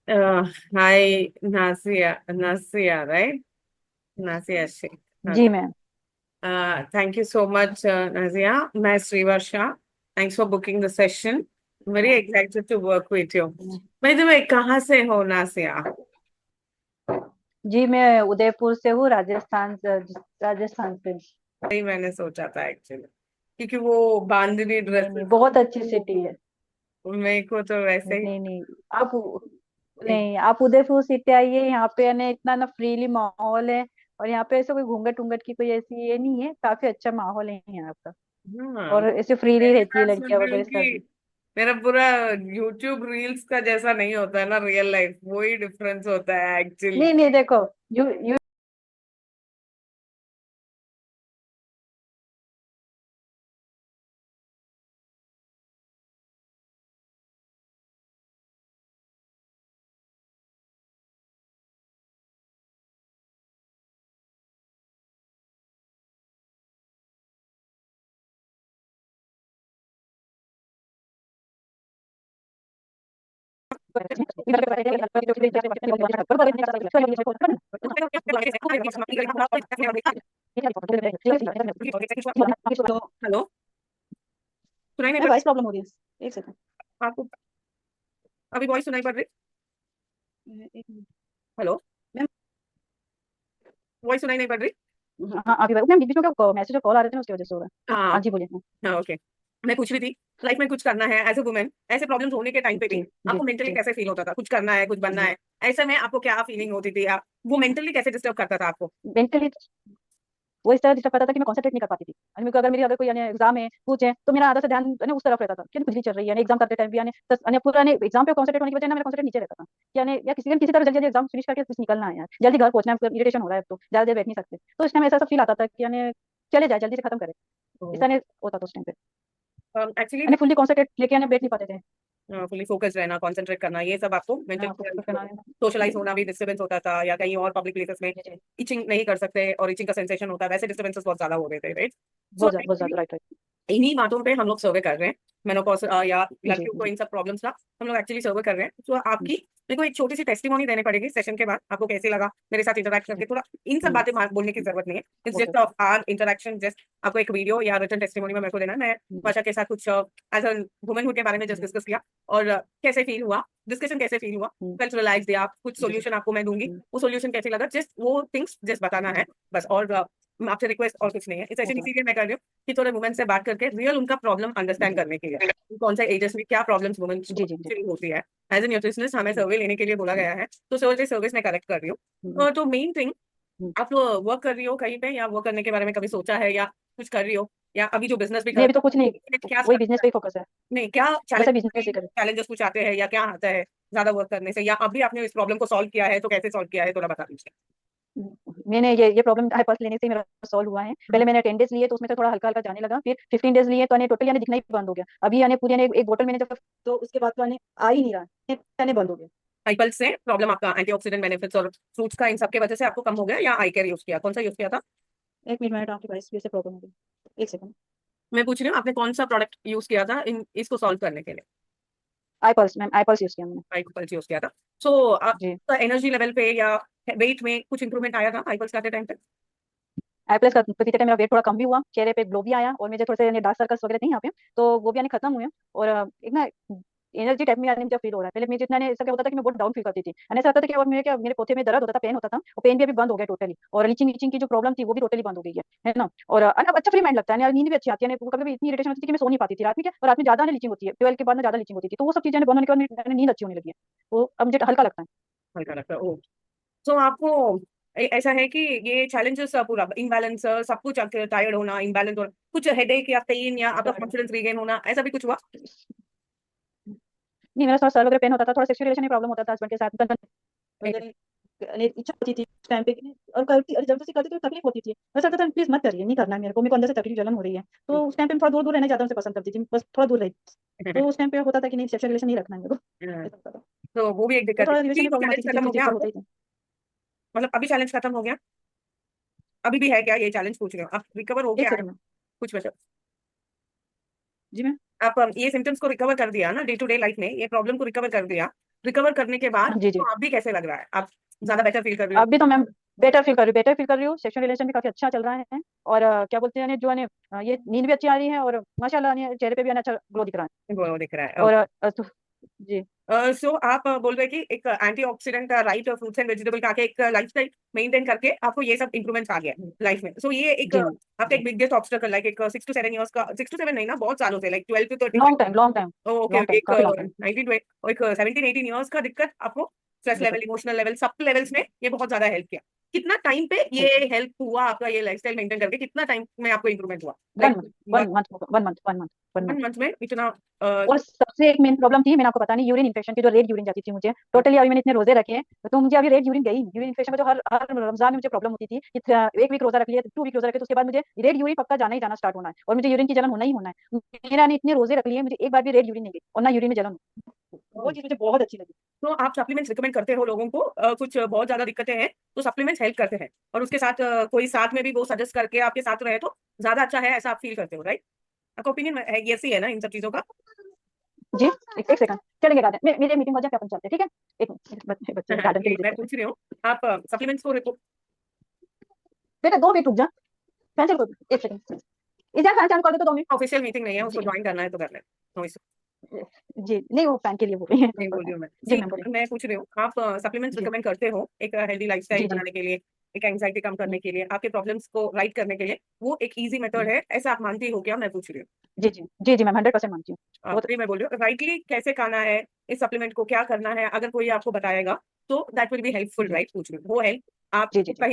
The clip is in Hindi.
Uh, Hi, Nasia, right? Nasia Sheikh. जी Okay. Ma'am. Thank you so much, Nasia. मैं श्रीवर्षा. Thanks for booking the session. Very excited to work with you. By the way, कहाँ से हो नासिया? जी मैं उदयपुर से हूँ, राजस्थान से। वही मैंने सोचा था एक्चुअली, क्योंकि वो बांधनी नहीं नहीं, ड्रेसेस बहुत अच्छी सिटी है। मेरे को तो वैसे ही। नहीं नहीं, आप नहीं, आप उदयपुर सिटी आइए। यहाँ पे है ना, इतना ना फ्रीली माहौल है। और यहाँ पे ऐसे कोई घूंघट उंगट की कोई ऐसी ये नहीं है, काफी अच्छा माहौल है यहाँ का। हाँ, और ऐसे फ्रीली पहली रहती है बार सुन लड़कियां रही हूँ वगैरह कि सब। मेरा पूरा यूट्यूब रील्स का जैसा नहीं होता है ना रियल लाइफ, वही डिफरेंस होता है एक्चुअली। नहीं नहीं, देखो, यू तो हेलो, सुनाई नहीं मैं पड़ वॉइस प्रॉब्लम हो रही है। एक सेकंड। आपको? अभी वॉइस सुनाई पड़ रही? एक मिनट हेलो, मैम। वॉइस सुनाई नहीं पड़ रही? हाँ, अभी मैम बीच में क्या मैसेज और कॉल आ रहे थे ना, उसकी वजह से हो रहा है। हाँ, हाँ जी, बोलिए। हाँ, ओके। मैं पूछ रही थी, लाइफ में कुछ करना है एज ए वुमेन, ऐसे प्रॉब्लम्स होने के टाइम पे भी जी जी आपको मेंटली जी कैसे फील होता था? कुछ करना है, कुछ बनना जी। है, ऐसे में आपको क्या फीलिंग होती थी, या वो मेंटली कैसे डिस्टर्ब करता था आपको? मेंटली वो इस तरह डिस्टर्ब करता था कि मैं कंसंट्रेट नहीं कर पाती थी। और मेरे को अगर मेरी अगर कोई यानी एग्जाम है कुछ है, तो मेरा आधा से ध्यान यानी उस तरफ रहता था कि कुछ भी चल रही है यानी एग्जाम करते टाइम भी यानी यानी पूरा यानी एग्जाम पे कंसंट्रेट होने की वजह ना मेरा कंसंट्रेट नीचे रहता था। यानी या किसी तरह जल्दी जल्दी एग्जाम फिनिश करके कुछ निकलना है यार, जल्दी घर पहुंचना है, इरिटेशन हो रहा है, अब तो ज्यादा देर बैठ नहीं सकते। तो इस टाइम ऐसा फील आता था कि यानी चले जाए, जल्दी से खत्म करे। इस तरह होता था उस टाइम पे। एक्चुअली यानी फुल्ली कॉन्सेंट्रेट लेके यानी बैठ नहीं पाते थे। फुली फोकस रहना, कंसंट्रेट करना, ये सब आपको हाँ, फोकस मेंटल। करना है। सोशलाइज होना भी डिस्टर्बेंस होता था, या कहीं और पब्लिक प्लेसेस में जी जी। इचिंग नहीं कर सकते और इचिंग का सेंसेशन होता है, वैसे डिस्टर्बेंसेस बहुत ज्यादा हो रहे थे, राइट? सो बहुत ज्यादा, राइट राइट। इन्हीं बातों पे हम लोग सर्वे कर रहे हैं, मेनोपॉज या जी लड़कियों को जी इन सब प्रॉब्लम्स का हम लोग एक्चुअली सर्वे कर रहे हैं। तो आपकी मेरे को एक छोटी सी टेस्टिमोनी देनी पड़ेगी सेशन के बाद, आपको कैसे लगा मेरे साथ इंटरेक्ट करके? थोड़ा इन सब बातें बोलने की जरूरत नहीं है, it's okay just of our interaction, just आपको एक वीडियो या रिटन टेस्टिमोनी में मेरे को देना है। मैं ओके। वर्षा के साथ कुछ एज अ वुमेनहुड के बारे में जस्ट जी डिस्कस किया, और कैसे फील हुआ, डिस्कशन कैसे फील हुआ, फेल्ट रिलैक्स दिया, कुछ जी जी। सोल्यूशन आपको मैं दूंगी, वो सोल्यूशन कैसे लगा, जस्ट वो थिंग्स जस्ट बताना है बस। और आपसे रिक्वेस्ट और कुछ नहीं है, इस सेशन ओके। इसीलिए मैं कर रही हूँ कि थोड़े वुमेन से बात करके रियल उनका प्रॉब्लम अंडरस्टैंड करने के लिए, कौन सा एजेस में क्या प्रॉब्लम्स वुमेन्स को जी जी जी। actually होती है। एज ए न्यूट्रिशनिस्ट हमें सर्वे लेने के लिए बोला गया है, तो सर्विस में करेक्ट कर रही हूँ। तो मेन थिंग, आप वर्क कर रही हो कहीं पे, या वर्क करने के बारे में कभी सोचा है, या कुछ कर रही हो, या अभी जो बिजनेस भी नहीं, कर अभी तो कुछ नहीं। क्या वही बिजनेस पे ही फोकस है। नहीं, क्या बस बिजनेस ही करे। चैलेंजेस कुछ आते हैं, या क्या आता है ज्यादा वर्क करने से, या अभी आपने इस प्रॉब्लम को सॉल्व किया है तो कैसे सॉल्व किया है, थोड़ा बता दीजिए। मैंने ये प्रॉब्लम हाई पास लेने से ही मेरा सॉल्व हुआ है। पहले मैंने 10 डेज लिए तो उसमें से थोड़ा हल्का हल्का जाने लगा, फिर 15 डेज लिए तो यानी टोटल यानी दिखना ही बंद हो गया। अभी यानी पूरी यानी एक बोतल मैंने जब, तो उसके बाद तो यानी आ ही नहीं रहा है, यानी बंद हो गया। आईपल्स से प्रॉब्लम आपका एंटीऑक्सीडेंट बेनिफिट्स और फ्रूट्स का इन सब के वजह से आपको कम हो गया, या आई केयर यूज किया, कौन सा यूज किया था? एक मिनट, मैंने आपकी वॉइस फिर से प्रॉब्लम हो गई, एक सेकंड। मैं पूछ रही हूँ आपने कौन सा प्रोडक्ट यूज किया था इन इसको सॉल्व करने के लिए? आई पल्स मैम, आई पल्स यूज किया मैंने। आईपल्स यूज किया था। सो जी। आपका एनर्जी लेवल पे या वेट में कुछ इंप्रूवमेंट आया था आईपल्स करते टाइम पे? आई प्लस का पीते टाइम मेरा वेट थोड़ा कम भी हुआ, चेहरे पे ग्लो भी आया, और मुझे थोड़े से डार्क सर्कल्स वगैरह नहीं यहाँ पे, तो वो भी यानी खत्म हुए। और एक ना एनर्जी टाइप में यानी मुझे फील हो रहा है। पहले मुझे जितना ऐसा क्या होता था कि मैं बहुत डाउन फील करती थी, यानी ऐसा होता था कि और मेरे क्या मेरे पोथे में दर्द होता था, पेन होता था, वो पेन भी अभी बंद हो गया टोटली। और लीचिंग लीचिंग की जो प्रॉब्लम थी वो भी टोटली बंद हो गई है ना। और अब अच्छा फ्री माइंड लगता है, नींद भी अच्छी आती है। कभी कभी इतनी इरिटेशन होती थी कि मैं सो नहीं पाती थी रात में, क्या और रात में ज्यादा लीचिंग होती है, 12 के बाद में ज्यादा लीचिंग होती थी, तो वो सब चीजें बंद होने के बाद नींद अच्छी होने लगी है। तो अब मुझे हल्का लगता है। हल्का लगता है, ओ। सो आपको ऐसा है कि ये चैलेंजेस पूरा इनबैलेंस, सब कुछ टायर्ड होना, इनबैलेंस होना, कुछ हेडेक या पेन, या आपका कॉन्फिडेंस रीगेन होना, ऐसा भी कुछ हुआ? नहीं, मेरा थोड़ा सर वगैरह पेन होता था, थोड़ा सेक्सुअल रिलेशन में प्रॉब्लम होता था हस्बैंड के साथ। वगैरह इच्छा होती थी उस टाइम पे और करती, और जबरदस्ती करती तो तकलीफ होती थी। वैसा लगता था प्लीज मत करिए, नहीं करना है मेरे को अंदर से तकलीफ जलन हो रही है। तो उस टाइम पे मैं थोड़ा दूर दूर रहना ज्यादा उनसे पसंद करती थी, बस थोड़ा दूर रही। तो उस टाइम पे होता था कि नहीं, सेक्सुअल रिलेशन नहीं रखना है मेरे को, ऐसा होता था। तो वो भी एक तो दिक्कत है, थोड़ा रिलेशन कि में प्रॉब्लम आती चैलेंज थी, खत्म हो चिड़चिड़ गया चिड़चिड़ होता आपको? ही था। मतलब अभी चैलेंज खत्म हो गया? अभी भी है क्या ये चैलेंज, पूछ रहे हो? आप रिकवर हो एक गया है? सेकंड में। कुछ वजह जी मैम। आप ये सिम्टम्स को रिकवर कर दिया ना, डे टू डे लाइफ में ये प्रॉब्लम को रिकवर कर दिया, रिकवर करने के बाद जी जी। तो आप भी कैसे लग रहा है, आप ज्यादा बेटर फील कर रही हो? अभी तो मैम बेटर फील कर रही हूँ। सेक्शुअल रिलेशन भी काफी अच्छा चल रहा है, और क्या बोलते हैं जो है ये नींद भी अच्छी आ रही है, और माशाल्लाह चेहरे पे भी अच्छा ग्लो दिख रहा है। वो दिख रहा है। और तो, जी सो आप बोल रहे हैं कि एक antioxidant right fruits and vegetable खा के एक लाइफस्टाइल मेंटेन करके आपको ये सब इंप्रूवमेंट्स आ गया लाइफ में। सो ये एक जी आपका एक बिगेस्ट ऑब्स्टेकल, लाइक एक 6 to 7 years का, 6 to 7 नहीं ना, बहुत सालों से, like 12 to 13। Long time long time okay long okay, time एक काफी लॉन्ग टाइम। 19 एक 17-18 years का दिक्कत आपको, स्ट्रेस दिक्कत लेवल, इमोशनल लेवल, सब लेवल्स में ये बहुत ज्यादा हेल्प किया। कितना टाइम पे ये हेल्प। हेल्प हुआ आपका, ये लाइफस्टाइल मेंटेन करके कितना टाइम में आपको इंप्रूवमेंट हुआ, one like month one month 1 month. 1 month में इतना? और सबसे एक मेन प्रॉब्लम थी, मैंने आपको पता नहीं, यूरिन इन्फेक्शन की, जो रेड यूरिन जाती थी मुझे टोटली। अभी मैंने इतने रोजे रखे हैं तो मुझे अभी रेड यूरिन गई। यूरिन इन्फेक्शन में जो हर हर रमजान में मुझे प्रॉब्लम होती थी कि एक वीक रोजा रख लिया, 2 वीक रोजा रखे, तो उसके बाद मुझे रेड यूरिन पक्का जाना ही जाना स्टार्ट होना है, और मुझे यूरिन की जलन होना ही होना है। मेरा इतने रोजे रख लिए, मुझे एक बार भी रेड यूरिन नहीं गई, और ना यूरिन में जलन हुई। वो चीज मुझे बहुत अच्छी लगी। तो आप सप्लीमेंट्स रिकमेंड करते हो लोगों को? कुछ बहुत ज्यादा दिक्कतें हैं तो सप्लीमेंट्स हेल्प करते हैं, और उसके साथ कोई साथ में भी वो सजेस्ट करके आपके साथ रहे तो ज्यादा अच्छा है, ऐसा आप फील करते हो, राइट? आपका ओपिनियन है ये सी है ना इन सब चीजों का? जी एक सेकंड, चलेंगे गार्डन, मेरे मीटिंग हो जाए फिर अपन चलते हैं, ठीक है? एक बच्चे बच्चे गार्डन पे जी, विजिट मैं करते हैं। पूछ रही हूँ, आप सप्लीमेंट्स को बेटा 2 मिनट रुक जा, फैन चल, एक सेकंड, इधर फैन चालू कर दे तो 2 मिनट। ऑफिशियल मीटिंग नहीं है, उसको जी ज्वाइन करना है तो कर ले, नो इशू। जी, नहीं वो फैन के लिए बोल रही है, नहीं नॉर्मल बोल रही फैन। हूँ मैं जी जी। मैम बोलिए। मैं पूछ रही हूँ, आप सप्लीमेंट्स जी रिकमेंड करते हो एक हेल्दी लाइफस्टाइल जी जी बनाने के लिए, एक एंजाइटी कम करने के लिए, आपके प्रॉब्लम्स को राइट करने के लिए, वो एक इजी मेथड है, ऐसा आप मानती हो क्या? मैं पूछ रही हूँ। जी जी जी जी मैम 100% मानती हूँ। बहुत फिर मैं बोल रही हूँ राइटली कैसे खाना है, इस सप्लीमेंट को क्या करना है, अगर कोई आपको बताएगा तो दैट विल बी हेल्पफुल, जी राइट? पूछ रही हूँ वो हेल्प आप जी जी जी। कहीं